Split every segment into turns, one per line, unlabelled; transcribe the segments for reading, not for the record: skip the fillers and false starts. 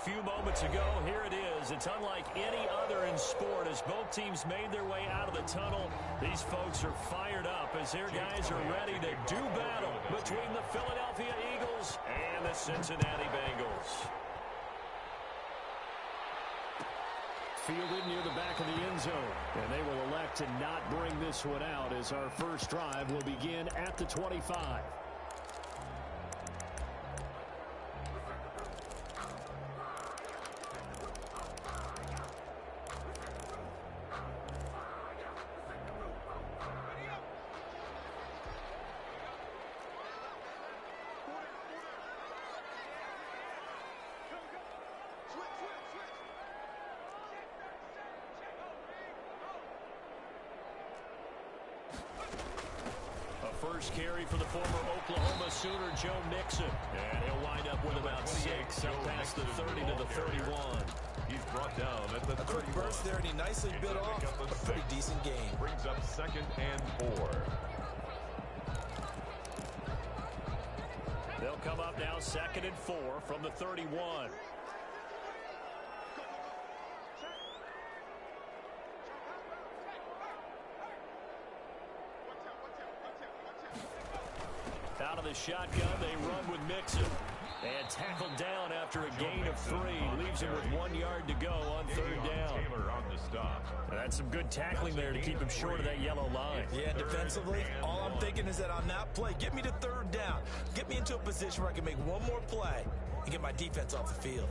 few moments ago, here it is. It's unlike any other in sport. As both teams made their way out of the tunnel, these folks are fired up as their guys are ready to do battle between the Philadelphia Eagles and the Cincinnati Bengals. Fielded near the back of the end zone, and they will elect to not bring this one out as our first drive will begin at the 25. First carry for the former Oklahoma Sooner, Joe Mixon. And he'll wind up with about 6 up past the 30 to the 31.
He's brought down at the 30.
A quick burst there, and he nicely bit off a pretty decent gain.
Brings up 2nd and 4.
They'll come up now 2nd and 4 from the 31. Out of the shotgun, they run with Mixon. And tackled down after a gain of 3. Leaves him with 1 yard to go on 3rd down.
Taylor on the stop.
That's some good tackling there to keep him short of that yellow line.
Yeah, defensively, all I'm thinking is that on that play, get me to 3rd down. Get me into a position where I can make one more play and get my defense off the field.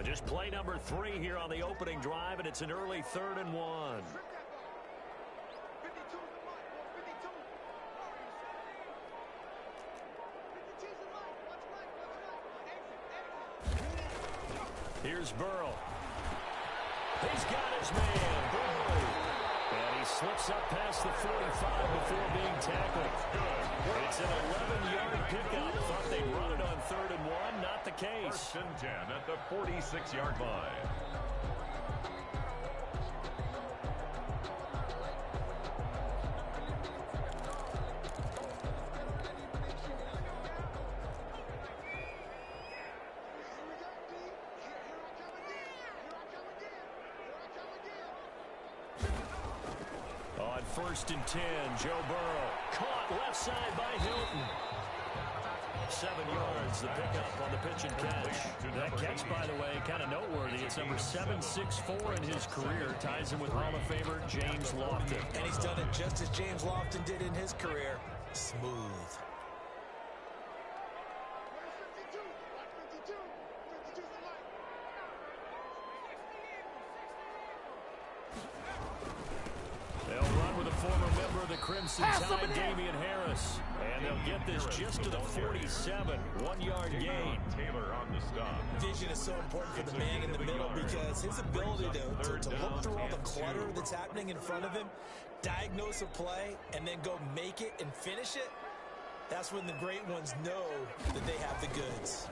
Just play number 3 here on the opening drive, and it's an early 3rd and 1. Here's Burrow. He's got his man, Burrow. And he slips up past the 45 before being tackled. It's an 11-yard pickup. Thought they'd run it on 3rd and 1. Not the case.
1st and 10 at the 46-yard line.
On 1st and 10, Joe Burrow. Caught left side by Hilton. 7 yards, the pickup on the pitch and catch. That catch, by the way, kind of noteworthy. It's number 764 in his career. Ties him with Hall of Famer James Lofton.
And he's done it just as James Lofton did in his career. Smooth.
They'll run with a former member of the Crimson Tide, Damian Harris. And they'll get this just to the 47. 1-yard gain.
Taylor on the stop.
Vision is so important for the man in the middle because his ability to look through all the clutter that's happening in front of him, diagnose a play, and then go make it and finish it, that's when the great ones know that they have the goods.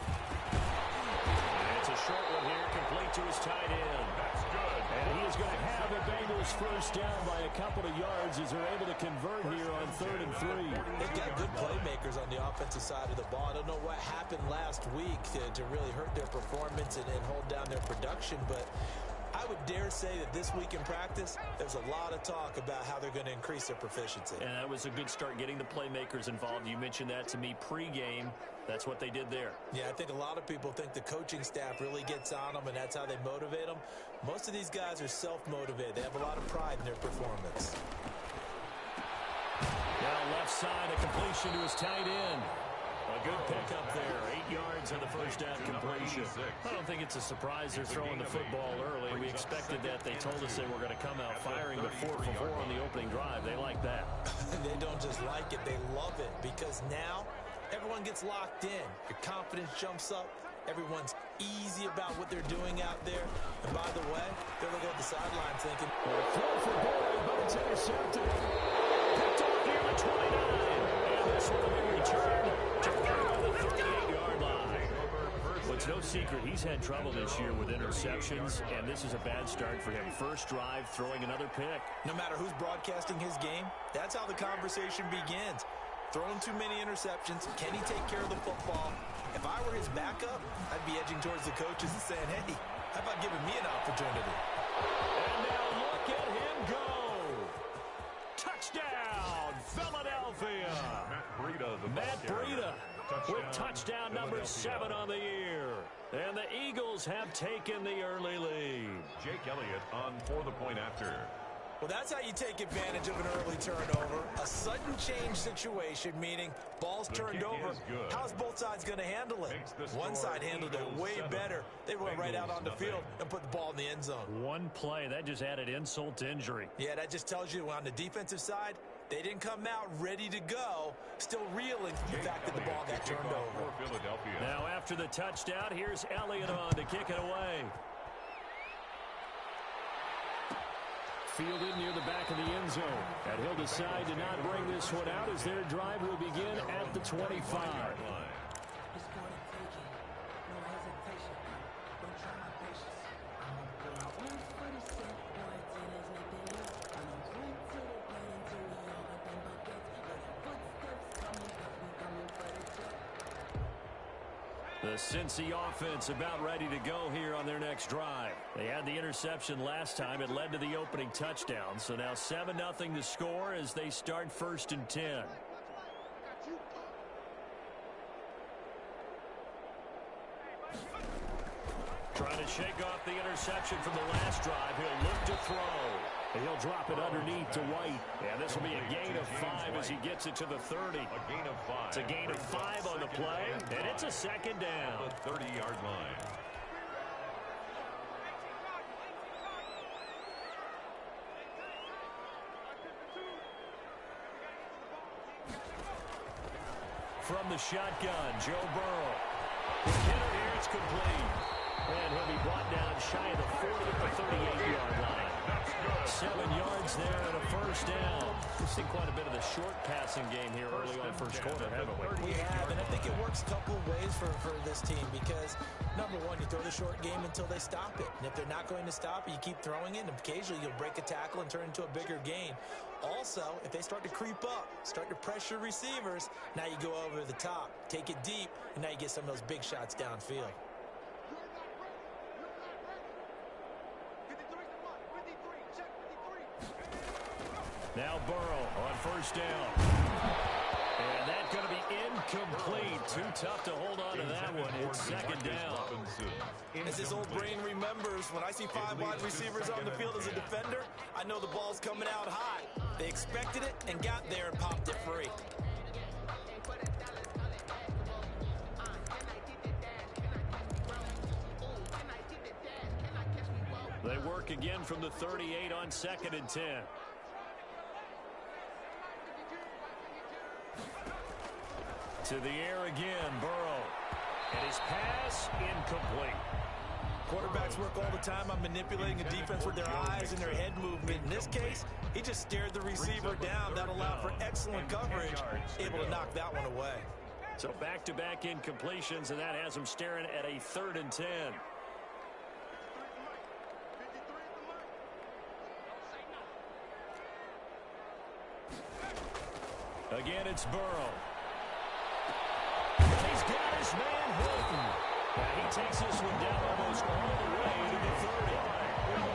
And it's a short one here, complete to his tight end.
That's good.
And he is going to have the Bengals first down by a couple of yards as they're able to convert here on 3rd and 3.
They've got good playmakers on the offensive side of the ball. I don't know what happened last week to really hurt their performance and hold down their production, but I would dare say that this week in practice, there's a lot of talk about how they're going to increase their proficiency.
And that was a good start getting the playmakers involved. You mentioned that to me pregame. That's what they did there.
Yeah, I think a lot of people think the coaching staff really gets on them, and that's how they motivate them. Most of these guys are self-motivated. They have a lot of pride in their performance.
Now left side, a completion to his tight end. A good pickup there. 8 yards on the first down completion. I don't think it's a surprise they're throwing the football early. We expected that. They told us they were going to come out firing the 4 for 4 on the opening drive. They like that.
They don't just like it, they love it, because now everyone gets locked in. Your confidence jumps up. Everyone's easy about what they're doing out there. And by the way, they're looking at the sideline thinking,
throw for goal, but it's intercepted. Picked off near the 29. And this one will be returned to the 38-yard line. it's no secret he's had trouble this year with interceptions, and this is a bad start for him. First drive, throwing another pick.
No matter who's broadcasting his game, that's how the conversation begins. Throwing too many interceptions, can he take care of the football? If I were his backup, I'd be edging towards the coaches and saying, hey, how about giving me an opportunity?
And now look at him go. Touchdown, Philadelphia. Matt Breida with touchdown number 7 on the year. And the Eagles have taken the early lead.
Jake Elliott on for the point after.
Well, that's how you take advantage of an early turnover. A sudden change situation, meaning ball's turned over. How's both sides going to handle it? One side handled it way better. They went right out on the field and put the ball in the end zone.
One play, that just added insult to injury.
Yeah, that just tells you on the defensive side, they didn't come out ready to go, still reeling from the fact that the ball got turned over.
Now after the touchdown, here's Elliott on to kick it away. Fielded near the back of the end zone. And he'll decide to not bring this one out as their drive will begin at the 25. The Cincy offense about ready to go here on their next drive. They had the interception last time. It led to the opening touchdown. So now 7-0 to score as they start 1st and 10. Trying to shake off the interception from the last drive. He'll look to throw. And he'll drop it underneath to White. And this will be a gain of 5 as he gets it to the 30.
A gain of 5.
It's a gain of 5 on the play, and it's a second down.
The 30-yard line.
From the shotgun, Joe Burrow. The hitter here, it's complete. And he'll be brought down shy of the 40 at the 38-yard line. 7 yards there and a first down. We've seen quite a bit of the short passing game here early on first quarter, haven't we?
We have, and I think it works a couple of ways for this team because, number one, you throw the short game until they stop it. And if they're not going to stop it, you keep throwing it, and occasionally you'll break a tackle and turn it into a bigger gain. Also, if they start to creep up, start to pressure receivers, now you go over the top, take it deep, and now you get some of those big shots downfield.
Now Burrow on first down. And that's going to be incomplete. Too tough to hold on to that one. It's second down.
As his old brain remembers, when I see 5 wide receivers on the field as a defender, I know the ball's coming out high. They expected it and got there and popped it free.
They work again from the 38 on 2nd and 10. To the air again, Burrow. And his pass incomplete.
Quarterbacks work all the time on manipulating a defense with their eyes and their head movement. In this case, he just stared the receiver down. That allowed for excellent coverage, able to knock that one away.
So back-to-back incompletions, and that has him staring at a 3rd and 10. Again, it's Burrow. He's got his man Hilton. He takes this one down almost all the way to the 30.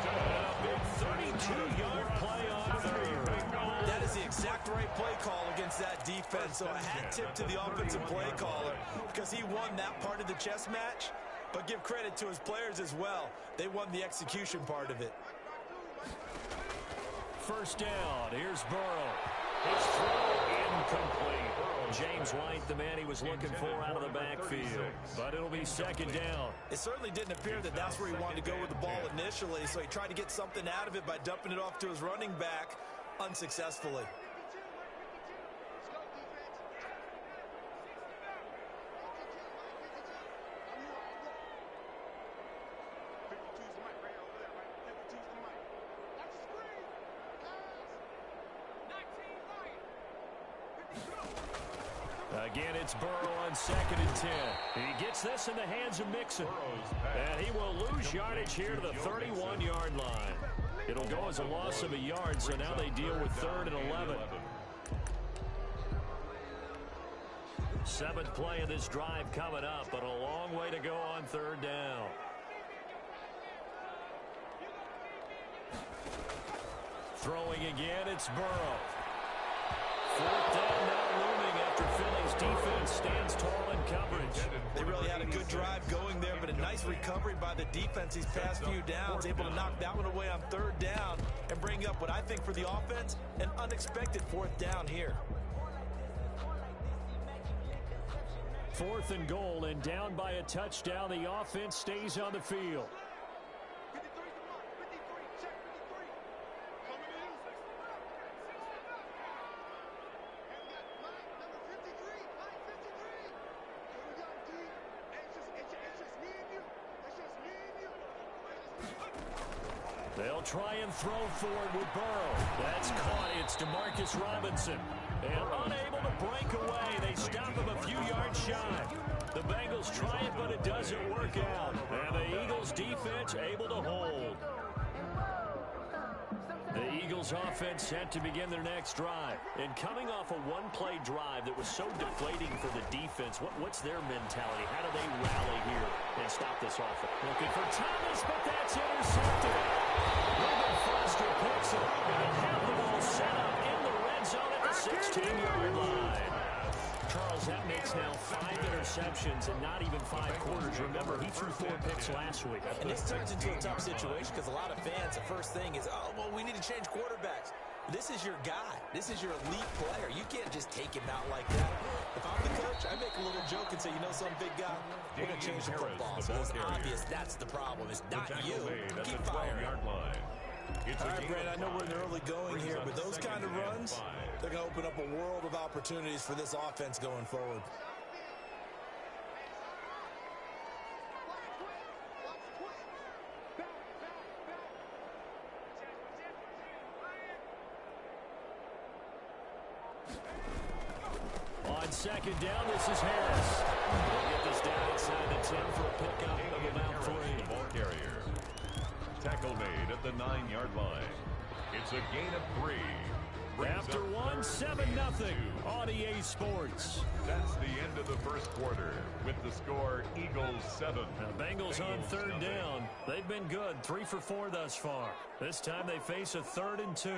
A big 32-yard play on 3rd.
That is the exact right play call against that defense. So a hat tip to the offensive play caller because he won that part of the chess match. But give credit to his players as well. They won the execution part of it.
First down. Here's Burrow. His throw incomplete. James White, the man he was looking for out of the backfield. But it'll be second down.
It certainly didn't appear that that's where he wanted to go with the ball initially, so he tried to get something out of it by dumping it off to his running back unsuccessfully.
Again, it's Burrow on 2nd and 10. He gets this in the hands of Mixon. And he will lose yardage here to the 31-yard line. It'll go as a loss of a yard, so now they deal with 3rd and 11. 7th play of this drive coming up, but a long way to go on 3rd down. Throwing again, it's Burrow. 4th down now looming after Philly's defense stands tall in coverage.
They really had a good drive going there, but a nice recovery by the defense these past few downs, able to knock that one away on 3rd down and bring up what I think for the offense, an unexpected 4th down here.
4th and goal, and down by a touchdown. The offense stays on the field. They'll try and throw forward with Burrow. That's caught. It's Demarcus Robinson. And unable to break away. They stop him a few yards shy. The Bengals try it, but it doesn't work out. And the Eagles defense able to hold. The Eagles offense set to begin their next drive. And coming off a one-play drive that was so deflating for the defense, what's their mentality? How do they rally here and stop this offense? Looking for Thomas, but that's intercepted. Ruben Foster picks it. And have the ball set up in the red zone at the 16-yard line. Charles, that makes now 5 interceptions and not even 5 quarters. Remember, he threw 4 picks last week.
And this turns into a tough situation because a lot of fans, the first thing is, oh, well, we need to change quarterbacks. This is your guy. This is your elite player. You can't just take him out like that. If I'm the coach, I make a little joke and say, you know some big guy, we're going to change the football. So it's obvious that's the problem. It's not you. Keep firing. All right, Brandon, I know we're in the early going here, but those kind of runs, they're going to open up a world of opportunities for this offense going forward.
On 2nd down, this is Harris. We'll get this down inside the 10 for a pickup of about 3.
Ball carrier. Tackle made at the 9-yard line. It's a gain of 3.
After 1, 7-0 on EA Sports.
That's the end of the first quarter with the score Eagles 7.
The Bengals on 3rd down. They've been good, 3 for 4 thus far. This time they face a 3rd and 2.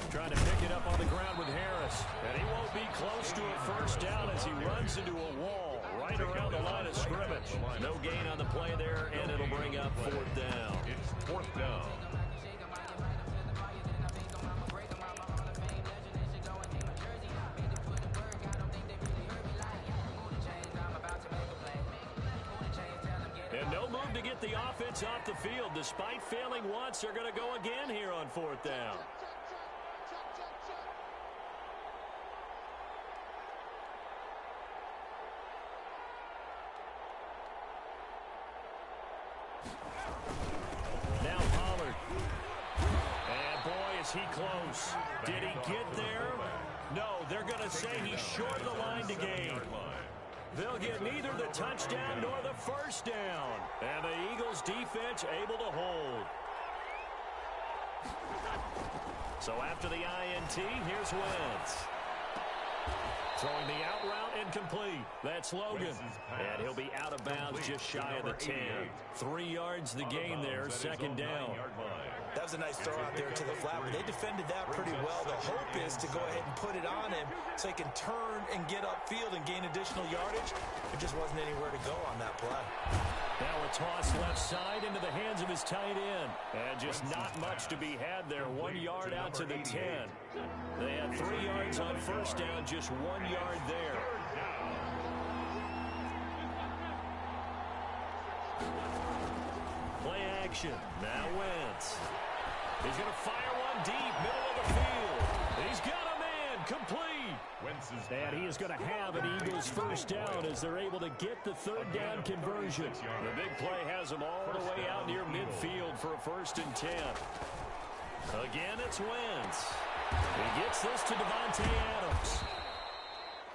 Trying to pick it up on the ground with Harris. And he won't be close to a first down as he runs into a wall right around the line of scrimmage. No gain on the play there, and it'll bring up 4th down.
It's 4th down.
And no move to get the offense off the field. Despite failing once, they're going to go again here on 4th down. Now Pollard. And boy, is he close. Did he get there? No, they're going to say he's short of the line to gain. They'll get neither the touchdown nor the first down. And the Eagles defense able to hold. So after the INT, here's Wentz. Throwing the out route incomplete. That's Logan. And he'll be out of bounds just shy of the 10. 3 yards the gain there, 2nd down.
That was a nice throw out there to the flat, but they defended that pretty well. The hope is to go ahead and put it on him so he can turn and get upfield and gain additional yardage. There just wasn't anywhere to go on that play.
Now a toss left side into the hands of his tight end. And just not much to be had there. 1 yard out to the 10. They had 3 yards on first down, just 1 yard there. Play action. Now Wentz. He's going to fire one deep, middle of the field. He's got a man, complete. And he is going to have an Eagles this first down as they're able to get the third down conversion. The big play has them all the way out near midfield for a 1st and 10. Again, it's Wentz. He gets this to Devontae Adams.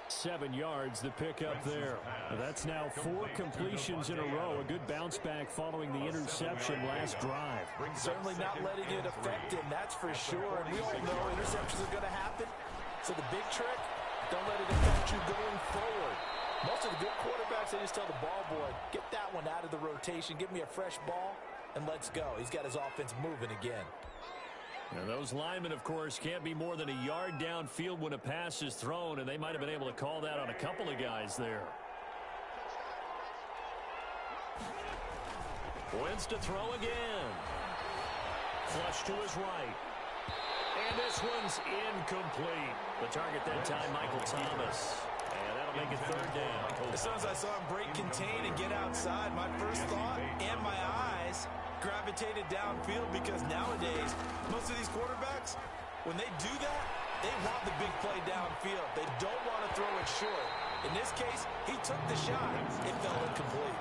7 yards, the pickup there. That's now 4 completions in a row. A good bounce back following the interception last drive.
Certainly not letting it affect him, that's for sure. And we all know interceptions are going to happen. So the big trick, don't let it affect you going forward. Most of the good quarterbacks, they just tell the ball boy, get that one out of the rotation, give me a fresh ball, and let's go. He's got his offense moving again.
And those linemen, of course, can't be more than a yard downfield when a pass is thrown, and they might have been able to call that on a couple of guys there. Wentz to throw again. Flush to his right. And this one's incomplete. The target that time, Michael Thomas. And that'll make it 3rd down.
As soon as I saw him break contain and get outside, my first thought and my eyes gravitated downfield, because nowadays, most of these quarterbacks, when they do that, they want the big play downfield. They don't want to throw it short. In this case, he took the shot. It fell incomplete.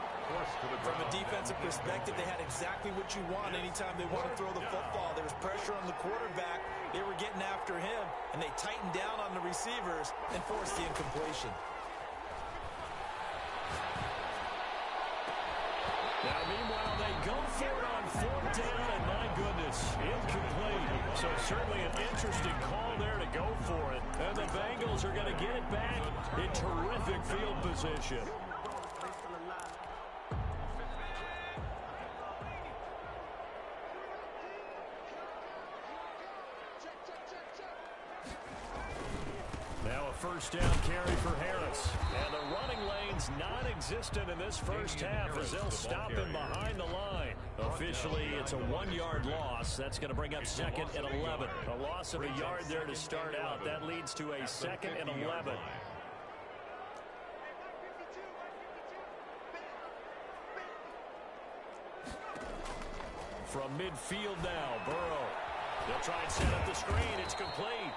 From a defensive perspective, they had exactly what you want anytime they want to throw the football. There was pressure on the quarterback. They were getting after him, and they tightened down on the receivers and forced the incompletion.
Now, meanwhile, they go for it on 4th down, and my goodness, incomplete. So certainly an interesting call there to go for it. And the Bengals are going to get it back in terrific field position. Now a 1st down carry for Harris. And the running lane's non-existent in this first half as they'll stop him behind the line. Officially, it's a 1-yard loss. That's going to bring up 2nd and 11. A loss of a yard there to start out. That leads to a 2nd and 11. From midfield now, Burrow. They'll try and set up the screen. It's complete.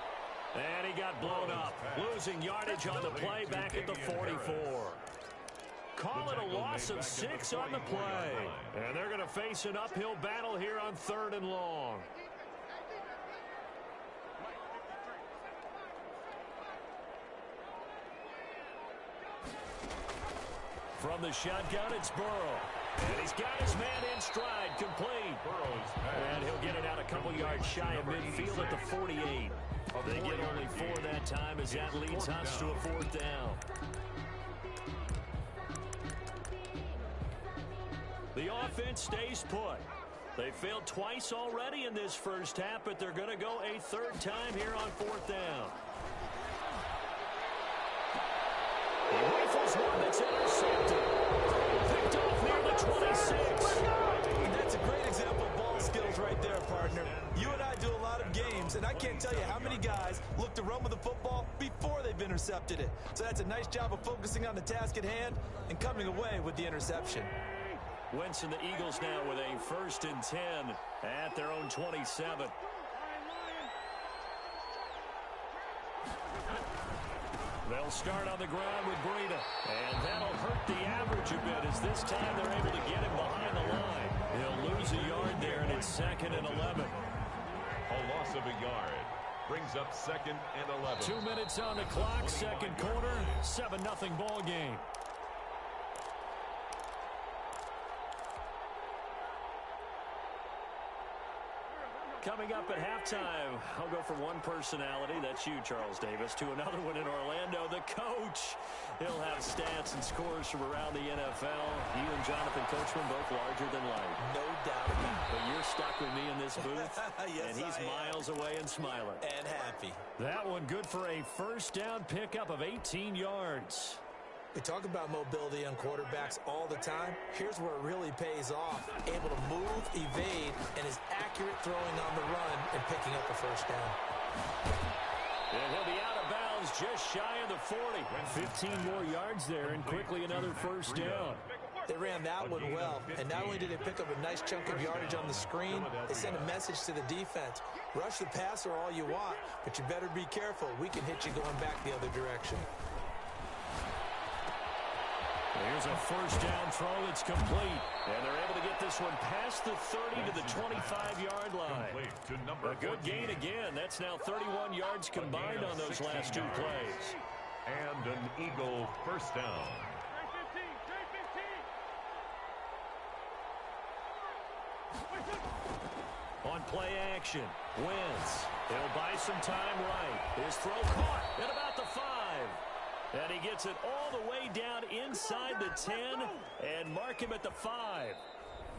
And he got blown up. Losing yardage on the play back at the 44. Call it a loss of 6 on the play. And they're going to face an uphill battle here on 3rd and long. From the shotgun, it's Burrow. And he's got his man in stride, complete. And he'll get it out a couple yards shy of midfield at the 48. They get only 4 that time as that leads us to a 4th down. The offense stays put. They failed twice already in this first half, but they're going to go a 3rd time here on 4th down. He rifles one that's intercepted. Picked off near the 26.
And that's a great example of ball skills right there, partner. You and I do a lot of games, and I can't tell you how many guys look to run with the football before they've intercepted it. So that's a nice job of focusing on the task at hand and coming away with the interception.
Wentz and the Eagles now with a 1st and 10 at their own 27. They'll start on the ground with Breida. And that'll hurt the average a bit as this time they're able to get him behind the line. He'll lose a yard there, and it's 2nd and 11.
A loss of a yard brings up 2nd and 11.
2 minutes on the clock, 2nd quarter, 7-0 ball game. Coming up at halftime, I'll go from one personality, that's you, Charles Davis, to another one in Orlando, the coach. He'll have stats and scores from around the NFL. You and Jonathan Coachman both larger than life.
No doubt about it.
But you're stuck with me in this booth,
Yes,
and he's miles away and smiling.
And happy.
That one good for a 1st down pickup of 18 yards.
We talk about mobility on quarterbacks all the time. Here's where it really pays off. Able to move, evade, and is accurate throwing on the run and picking up a 1st down.
And he'll be out of bounds just shy of the 40. 15 more yards there and quickly another 1st down.
They ran that one well, and not only did they pick up a nice chunk of yardage on the screen, they sent a message to the defense. Rush the passer all you want, but you better be careful. We can hit you going back the other direction.
Here's a first down throw that's complete. And they're able to get this one past the 30 to the 25-yard line. A good gain again. That's now 31 yards combined on those last two plays.
And an Eagle first down.
On play action, Wentz. He'll buy some time right. His throw caught at about the 5. And he gets it all the way down inside the 10 and mark him at the 5.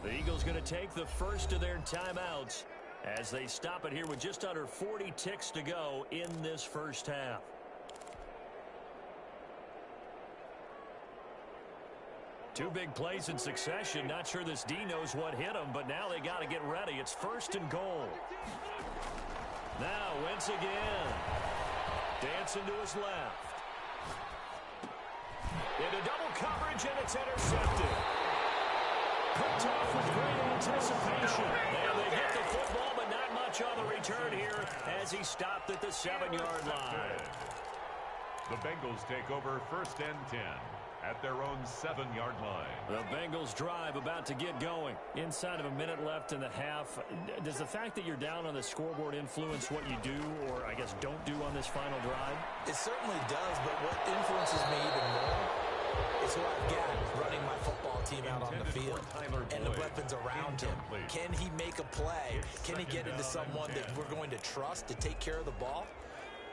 The Eagles going to take the first of their timeouts as they stop it here with just under 40 ticks to go in this first half. Two big plays in succession. Not sure this D knows what hit him, but now they got to get ready. It's first and goal. Now Wentz again. Dancing to his left. Into double coverage, and it's intercepted. Picked off with great anticipation. And they get the football, but not much on the return here as he stopped at the 7-yard line.
The Bengals take over first and 10 at their own 7-yard line.
The Bengals drive about to get going. Inside of a minute left in the half. Does the fact that you're down on the scoreboard influence what you do, or I guess don't do on this final drive?
It certainly does, but what influences me even more is who I've got running my football team out on the field and the weapons around him. Can he make a play? Can he get into someone that we're going to trust to take care of the ball?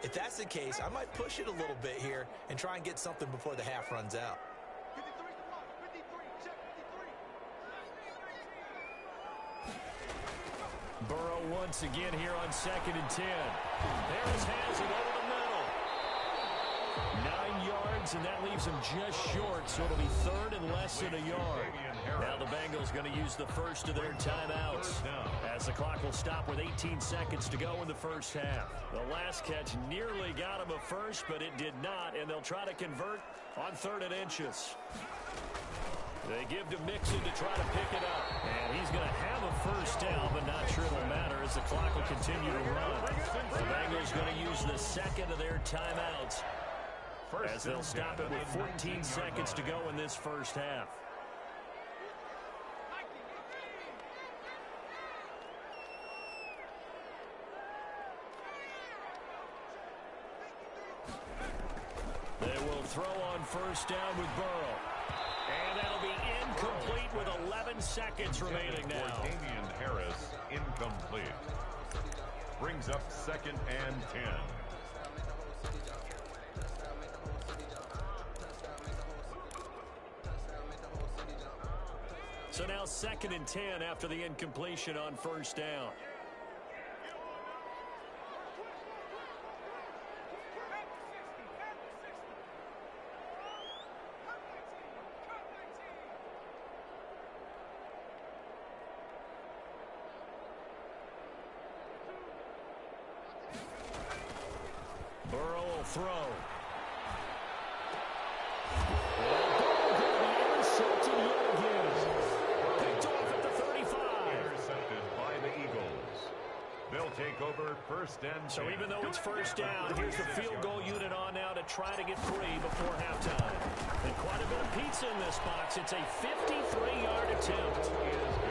If that's the case, I might push it a little bit here and try and get something before the half runs out.
Burrow once again here on 2nd and 10. Harris has it over the middle. 9 yards, and that leaves him just short, so it'll be third and less than a yard. Now the Bengals going to use the first of their timeouts as the clock will stop with 18 seconds to go in the first half. The last catch nearly got him a first, but it did not, and they'll try to convert on 3rd and inches. They give to Mixon to try to pick it up. And he's going to have a first down, but not sure it'll matter as the clock will continue to run. The Bengals going to use the second of their timeouts as they'll stop it with 14 seconds to go in this first half. They will throw on first down with Burrow. And that'll be incomplete with 11 seconds remaining now.
Damian Harris, incomplete. Brings up 2nd and 10.
So now 2nd and 10 after the incompletion on first down. Burrow will throw. Intercepted yet again. Picked off at the 35.
Intercepted by the Eagles. They'll take over first and 10.
So even though it's first down, here's the field goal unit on now to try to get free before halftime. And quite a bit of pizza in this box. It's a 53-yard attempt.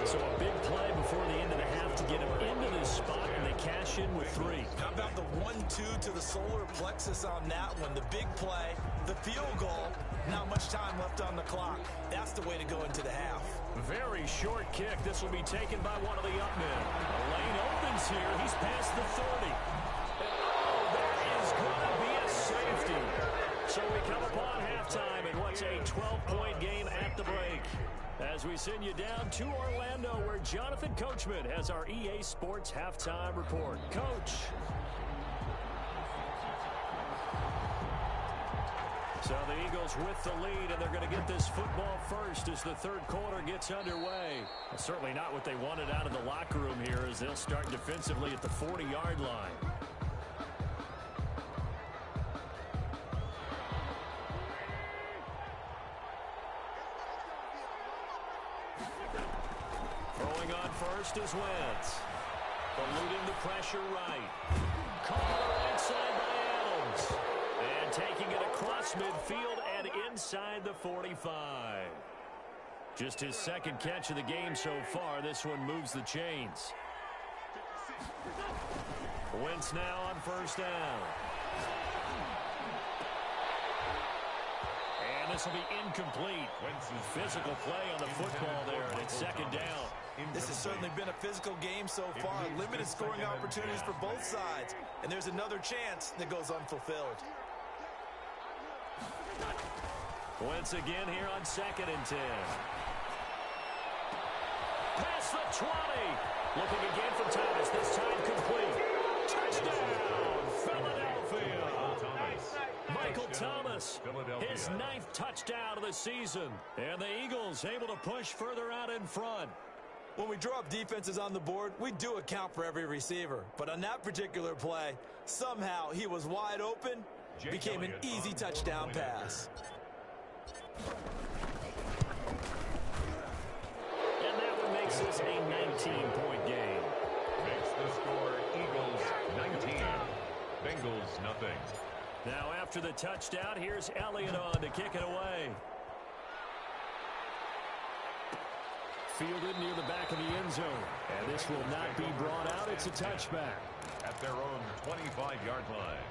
So a big play before the end of the half to get him into this spot, and they cash in with 3.
How about the 1-2 to the solar plexus on that one? The big play, the field goal, not much time left on the clock. That's the way to go into the half.
Very short kick. This will be taken by one of the up men. A lane opens here. He's past the 30. And there is going to be a safety. So we come upon halftime in what's a 12-point game at the break. As we send you down to Orlando, where Jonathan Coachman has our EA Sports Halftime Report. Coach. So the Eagles with the lead, and they're going to get this football first as the third quarter gets underway. Well, certainly not what they wanted out of the locker room here, as they'll start defensively at the 40-yard line. Throwing on first is Wentz. Eluding the pressure right. Caught on the right side by Adams. And taking it across across midfield and inside the 45. Just his second catch of the game so far. This one moves the chains. Wentz now on first down. And this will be incomplete. Physical play on the football there, and it's second down.
This has certainly been a physical game so far. Limited scoring opportunities for both sides. And there's another chance that goes unfulfilled.
Wentz again here on 2nd and 10. Past the 20. Looking again for Thomas. This time complete. Touchdown, Philadelphia. Michael Thomas, his 9th touchdown of the season. And the Eagles able to push further out in front.
When we draw up defenses on the board, we do account for every receiver. But on that particular play, somehow he was wide open, became an easy touchdown pass.
And that one makes this a 19-point game.
Makes the score Eagles 19, Bengals nothing.
Now after the touchdown, here's Elliott on to kick it away. Fielded near the back of the end zone. And this will not be brought out. It's a touchback.
At their own 25-yard line.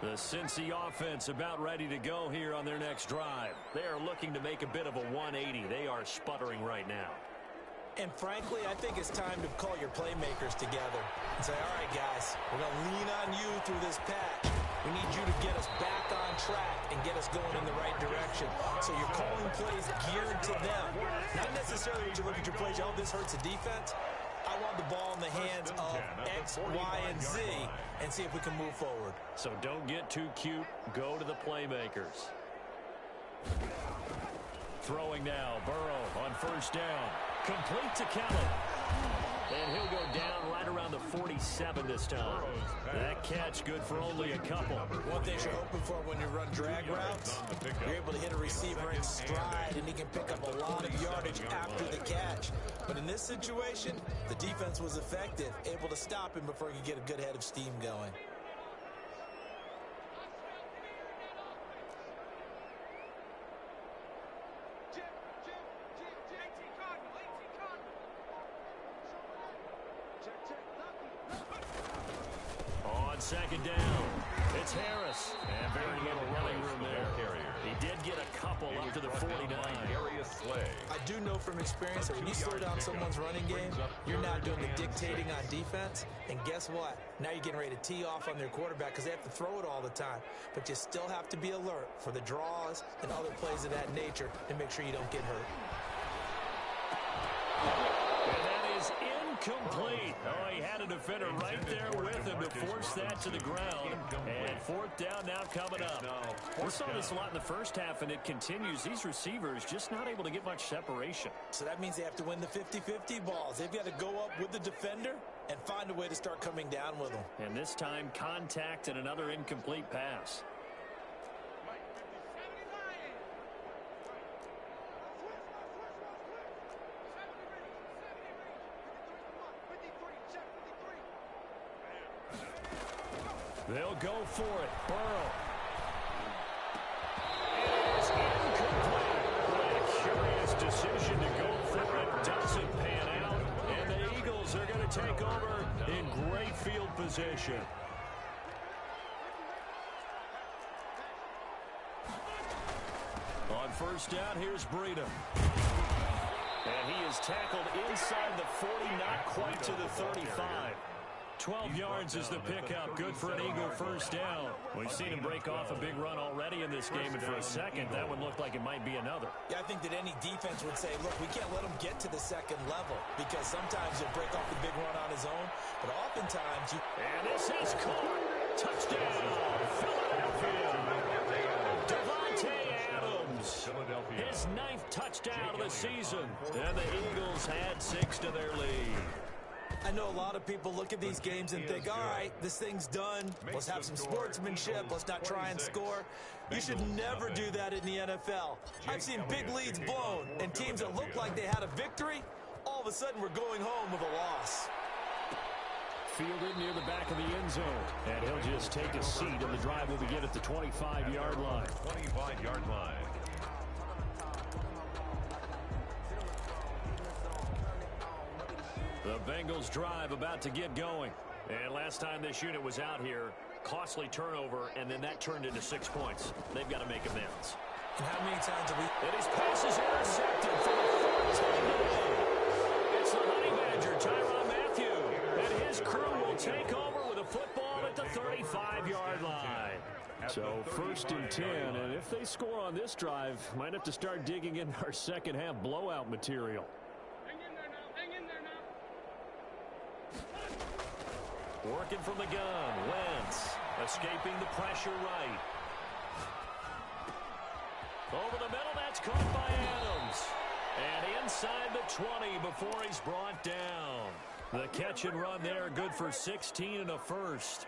The Cincy offense about ready to go here on their next drive. They are looking to make a bit of a 180. They are sputtering right now.
And frankly, I think it's time to call your playmakers together and say, all right, guys, we're going to lean on you through this patch. We need you to get us back on track and get us going in the right direction. So you're calling plays geared to them. Not necessarily that you look at your plays, oh, this hurts the defense. I want the ball in the hands of X, Y, and Z and see if we can move forward.
So don't get too cute. Go to the playmakers. Throwing now, Burrow on first down. Complete to Kelly. And he'll go down right around the 47 this time. That catch good for only a couple.
One thing you're hoping for when you run drag routes, you're able to hit a receiver in stride, and he can pick up a lot of yardage after the catch. But in this situation, the defense was effective, able to stop him before he could get a good head of steam going.
Second down. It's Harris. And very little running room there. He did get a couple up to the 49.
I do know from experience that when you slow down someone's running game, you're not doing the dictating on defense. And guess what? Now you're getting ready to tee off on their quarterback because they have to throw it all the time. But you still have to be alert for the draws and other plays of that nature and make sure you don't get hurt.
And that is incomplete. Oh, he had a defender right there with him to force that to the ground. And fourth down now coming up. We saw this a lot in the first half, and it continues. These receivers just not able to get much separation.
So that means they have to win the 50-50 balls. They've got to go up with the defender and find a way to start coming down with them.
And this time, contact and another incomplete pass. They'll go for it. Burrow. It is incomplete. A curious decision to go for it. Doesn't pan out. And the Eagles are going to take over in great field position. On first down, here's Breida. And he is tackled inside the 40, not quite to the 35. 12 yards is the pickup. Good for an Eagle first down. We've seen him break off a big run already in this game, and for a second, that one looked like it might be another.
Yeah, I think that any defense would say, look, we can't let him get to the second level because sometimes he'll break off the big run on his own, but oftentimes you...
And this is caught. Touchdown, Philadelphia. Davante Adams. His 9th touchdown of the season, and the Eagles had 6 to their lead.
I know a lot of people look at these games and think, all right, this thing's done. Let's have some sportsmanship. Let's not try and score. You should never do that in the NFL. I've seen big leads blown, and teams that looked like they had a victory, all of a sudden we're going home with a loss.
Fielded near the back of the end end zone. And he'll just take a seat, and the drive will begin at the 25-yard line.
25-yard line.
The Bengals drive about to get going. And last time this unit was out here, costly turnover, and then that turned into 6 points. They've got to make amends.
And how many times have we...
And his pass is intercepted for the fourth time today. It's the Honey Badger, Tyrann Mathieu. And his crew will take over with a football at the 35-yard line. So 1st and 10, and if they score on this drive, might have to start digging into our second half blowout material. Working from the gun, Wentz escaping the pressure right. Over the middle, that's caught by Adams. And inside the 20 before he's brought down. The catch and run there, good for 16 and a first.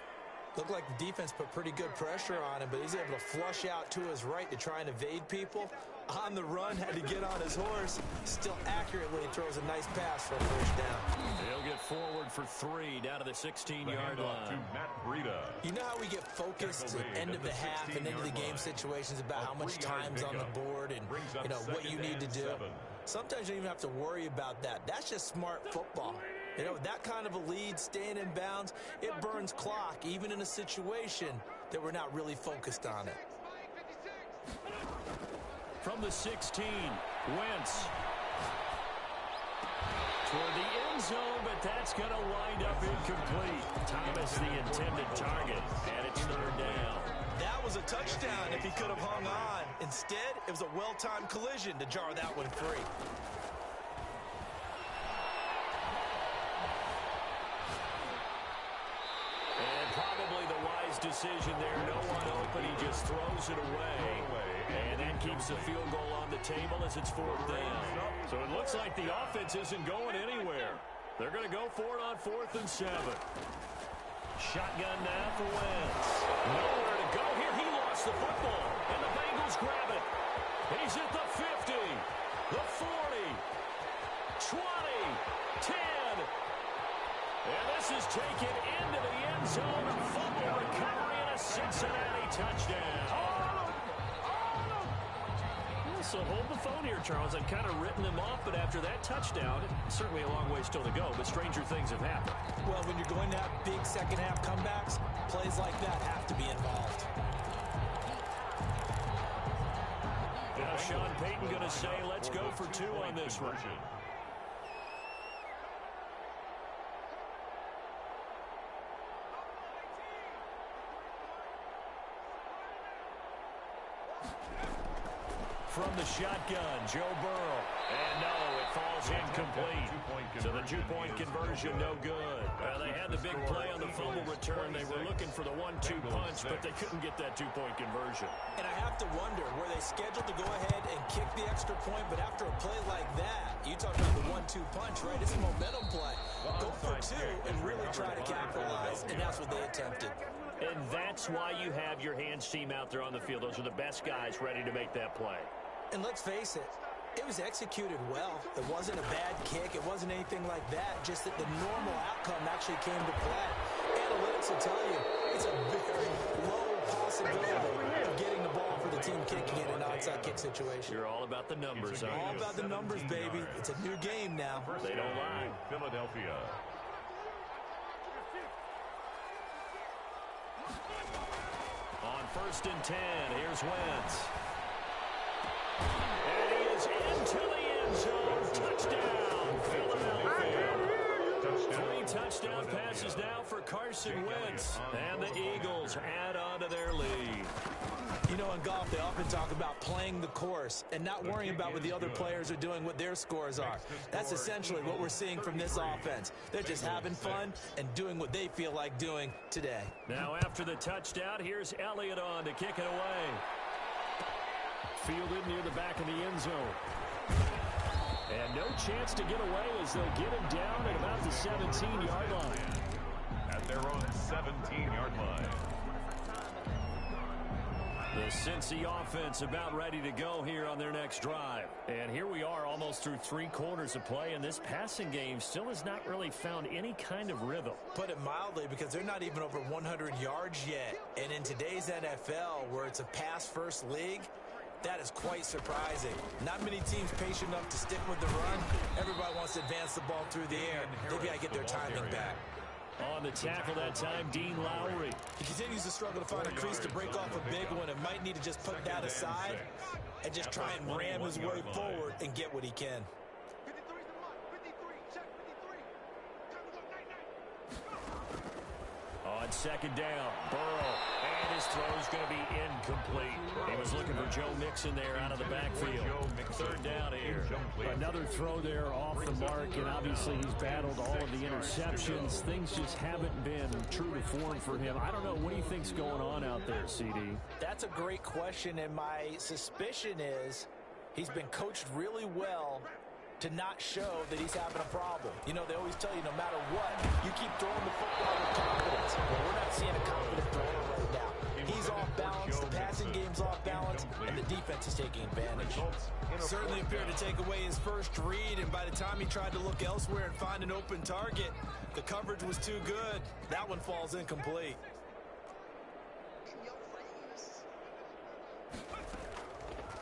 Looked like the defense put pretty good pressure on him, but he's able to flush out to his right to try and evade people. On the run, had to get on his horse. Still accurately throws a nice pass for a first down.
He'll get forward for 3 down to the 16-yard line.
To Matt Breida.
You know how we get focused at end of the half and into the game situations about how much time's on the board and what you need to do. Sometimes you don't even have to worry about that. That's just smart football. With that kind of a lead, staying in bounds, it burns clock, even in a situation that we're not really focused on it.
From the 16, Wentz. Toward the end zone, but that's going to wind up incomplete. Thomas, the intended target, and it's 3rd down.
That was a touchdown if he could have hung on. Instead, it was a well-timed collision to jar that one free.
And probably the wise decision there. No one open. He just throws it away. And that keeps the field goal on the table as it's 4th down. So it looks like the offense isn't going anywhere. They're going to go for it on 4th and 7. Shotgun now for Wentz. Nowhere to go here. He lost the football. And the Bengals grab it. He's at the 50, the 40, 20, 10. And this is taken into the end zone. A fumble recovery and a Cincinnati touchdown. So hold the phone here, Charles. I've kind of written them off, but after that touchdown, certainly a long way still to go, but stranger things have happened.
Well, when you're going to have big second-half comebacks, plays like that have to be involved.
Now Sean Payton going to say, let's go for 2 on this one. From the shotgun, Joe Burrow. And no, it falls incomplete. So the 2-point conversion, no good. They had the big play on the fumble return. They were looking for the 1-2 punch, but they couldn't get that 2-point conversion.
And I have to wonder, were they scheduled to go ahead and kick the extra point, but after a play like that, you talk about the 1-2 punch, right? It's a momentum play. Go for 2 and really try to capitalize, and that's what they attempted.
And that's why you have your hands team out there on the field. Those are the best guys ready to make that play.
And let's face it, it was executed well. It wasn't a bad kick. It wasn't anything like that. Just that the normal outcome actually came to play. Analytics will tell you it's a very low possibility of getting the ball for the team kicking it in an onside kick situation.
You're all about the numbers, huh?
All about the numbers, baby. It's a new game now.
They don't lie.
Philadelphia.
On 1st and 10, here's Wentz. And he is into the end zone. Touchdown, Philadelphia. 3 touchdown passes now for Carson Wentz. And the Eagles add on to their lead.
You know, in golf, they often talk about playing the course and not worrying about what the other players are doing, what their scores are. That's essentially what we're seeing from this offense. They're just having fun and doing what they feel like doing today.
Now, after the touchdown, here's Elliott on to kick it away. Fielded near the back of the end zone. And no chance to get away as they'll get him down at about the 17-yard line.
At their own 17-yard line.
The Cincy offense about ready to go here on their next drive. And here we are almost through 3 quarters of play, and this passing game still has not really found any kind of rhythm.
Put it mildly, because they're not even over 100 yards yet. And in today's NFL, where it's a pass-first league, that is quite surprising. Not many teams patient enough to stick with the run. Everybody wants to advance the ball through the air. They've got to get their timing back.
On the tackle that time, Dean Lowry.
He continues to struggle to find a crease to break off a big one and might need to just put that aside and just try and ram his way forward and get what he can.
On second down, Burrow, and his throw's going to be incomplete. He was looking for Joe Mixon there out of the backfield. Third down here. Another throw there off the mark, and obviously he's battled all of the interceptions. Things just haven't been true to form for him. I don't know. What do you think's going on out there, CD?
That's a great question, and my suspicion is he's been coached really well to not show that he's having a problem. You know, they always tell you no matter what, you keep throwing the football with confidence. Well, we're not seeing a confident thrower right now. He's off balance, the passing game's off balance, and the defense is taking advantage. Certainly appeared to take away his first read, and by the time he tried to look elsewhere and find an open target, the coverage was too good. That one falls incomplete.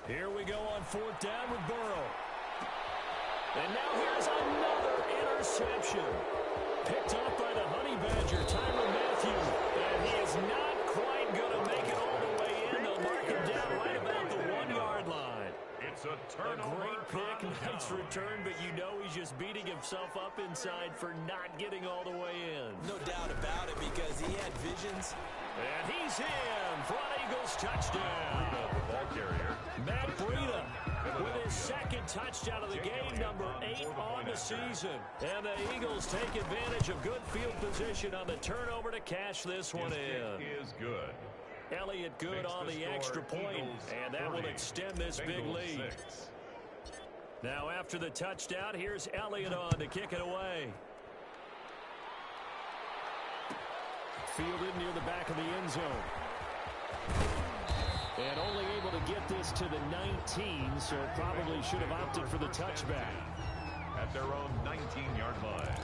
Here we go on fourth down with Burrow. And now here's another interception. Picked up by the Honey Badger, Tyrann Mathieu. And he is not quite going to make it all the way in. They'll mark him down right about the 1-yard line.
It's a turnover.
A great pick, nice return, but you know he's just beating himself up inside for not getting all the way in.
No doubt about it, because he had visions.
And he's in for an Eagles touchdown.
Ball carrier.
Matt Breida with his second touchdown of the game, number 8 on the season. And the Eagles take advantage of good field position on the turnover to cash this one in.
Is good.
Elliott good on the extra point, and that will extend this big lead. Now after the touchdown, here's Elliott on to kick it away. Fielded near the back of the end zone. And only able to get this to the 19, so probably should have opted for the touchback.
At their own 19-yard line.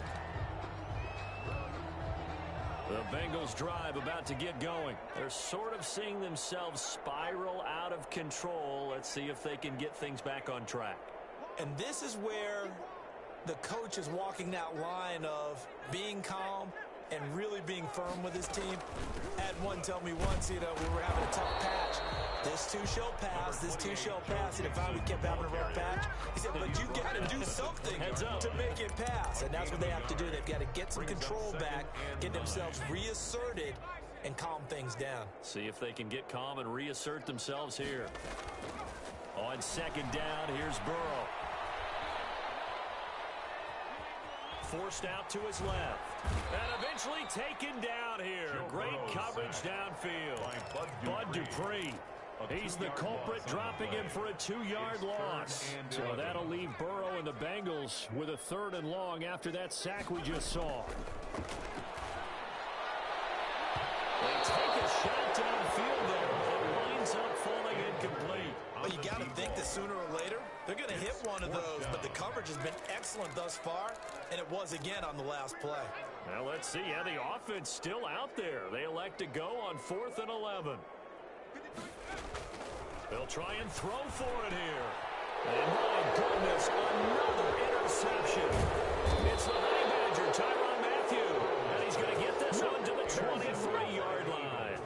The Bengals drive about to get going. They're sort of seeing themselves spiral out of control. Let's see if they can get things back on track.
And this is where the coach is walking that line of being calm and really being firm with his team. Had one tell me once, you know, we were having a tough patch. This too shall pass, this too shall pass. And if I would kept having a rough patch, he said, but you got to do something to make it pass. And that's what they have to do. They've got to get some control back, get themselves reasserted, and calm things down.
See if they can get calm and reassert themselves here. On second down, here's Burrow. Forced out to his left. And eventually taken down here. Great coverage downfield. Bud Dupree. He's the culprit, dropping him for a 2-yard loss. So that'll leave Burrow and the Bengals with a 3rd and long after that sack we just saw. They take a shot downfield there, but it winds up falling incomplete.
Well, you got to think that sooner or later, they're going to hit one of those, but the coverage has been excellent thus far, and it was again on the last play.
Now let's see how the offense still out there. They elect to go on 4th and 11. They'll try and throw for it here. And my goodness, another interception. It's the Honey Badger, Tyrann Mathieu, and he's going to get this one to the 23-yard line.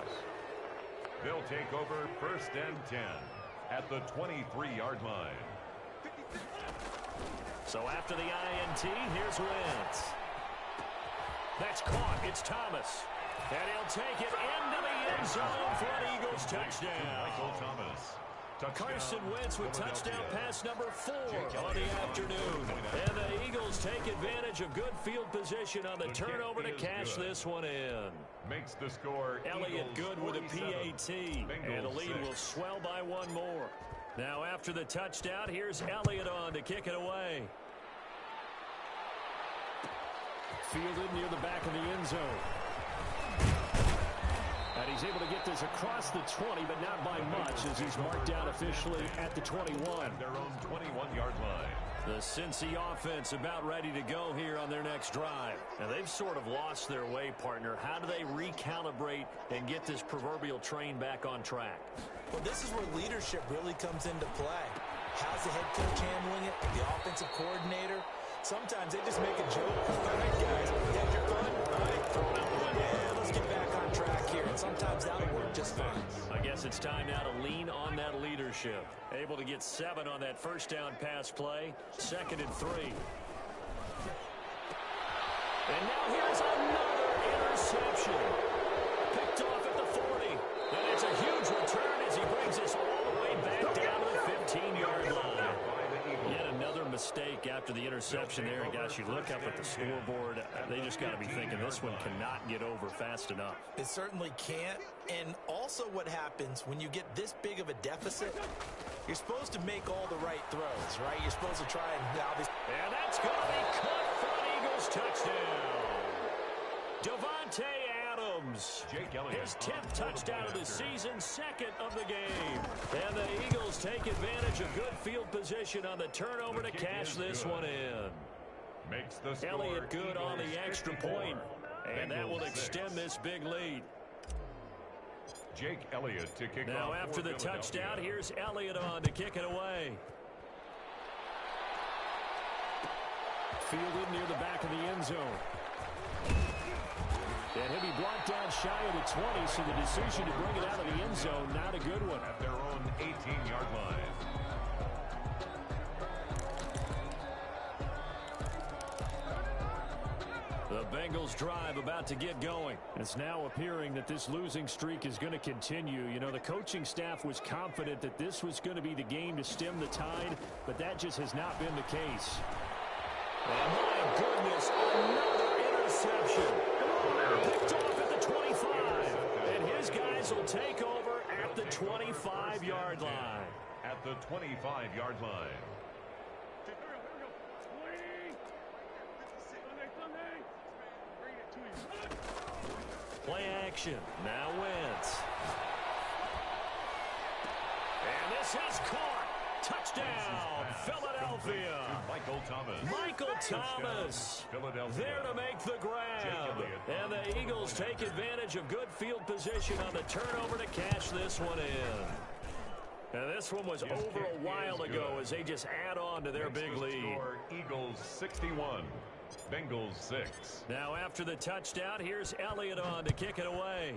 They'll take over 1st and 10 at the 23-yard line.
So after the INT, here's Wentz. That's caught. It's Thomas. And he'll take it into the end zone for an Eagles touchdown.
Michael Thomas.
Carson Wentz with touchdown pass number 4 on the afternoon. And the Eagles take advantage of good field position on the turnover to cash this one in.
Makes the score
Elliott good with a PAT. And the lead will swell by 1 more. Now after the touchdown, here's Elliott on to kick it away. Fielded near the back of the end zone. And he's He's able to get this across the 20, but not by much, as he's marked down officially at the 21.
At their own 21-yard line.
The Cincy offense about ready to go here on their next drive. Now, they've sort of lost their way, partner. How do they recalibrate and get this proverbial train back on track?
Well, this is where leadership really comes into play. How's the head coach handling it? The offensive coordinator? Sometimes they just make a joke. All right, guys, have your fun. All right, throw it out the window. Yeah, let's get back on track here. And sometimes that'll work just fine.
I guess it's time now to lean on that leadership. Able to get 7 on that first down pass play. 2nd and 3. And now here's another interception. Picked off at the 40. And it's a huge return as he brings us all the way back down to the 15-yard line. Yet another mistake after the interception there. And, gosh, you look up at the scoreboard, they just got to be thinking this one cannot get over fast enough.
It certainly can't. And also what happens when you get this big of a deficit, you're supposed to make all the right throws, right? You're supposed to try and...
And that's going to be caught for an Eagles touchdown. Devontae Adams, his 10th touchdown of the season, 2nd of the game. And the Eagles take advantage of good field position on the turnover to cash this one in.
Makes the score
Elliott good on the extra point, and that will
Bengals
extend
6.
this big lead.
Jake Elliott to kick
Now
off
after the touchdown, here's Elliott on to kick it away. Fielded near the back of the end zone. And he'll be blocked down shy of the 20, so the decision to bring it out of the end zone, not a good one.
At their own 18-yard line.
The Bengals drive about to get going. It's now appearing that this losing streak is going to continue. You know, the coaching staff was confident that this was going to be the game to stem the tide, but that just has not been the case. And my goodness, another interception. Picked off at the 25. And his guys will take over at the 25-yard line.
At the 25-yard line.
Play action. Now Wentz. And this is caught. Touchdown, Philadelphia.
Michael Thomas.
Michael Thomas there to make the grab. And the Eagles take advantage of good field position on the turnover to cash this one in. And this one was over a while ago as they just add on to their big lead.
Eagles 61. Bengals 6.
Now after the touchdown, here's Elliott on to kick it away.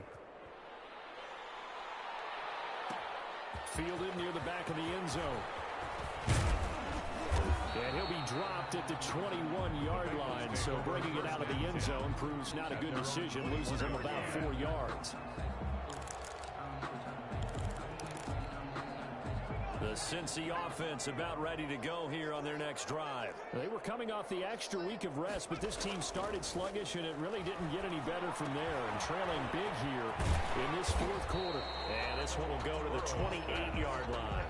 Fielded near the back of the end zone. And he'll be dropped at the 21-yard line, so bringing it out of the end zone proves not a good decision, loses him about 4 yards. The Cincy offense about ready to go here on their next drive. They were coming off the extra week of rest, but this team started sluggish, and it really didn't get any better from there. And trailing big here in this 4th quarter. And this one will go to the 28-yard line.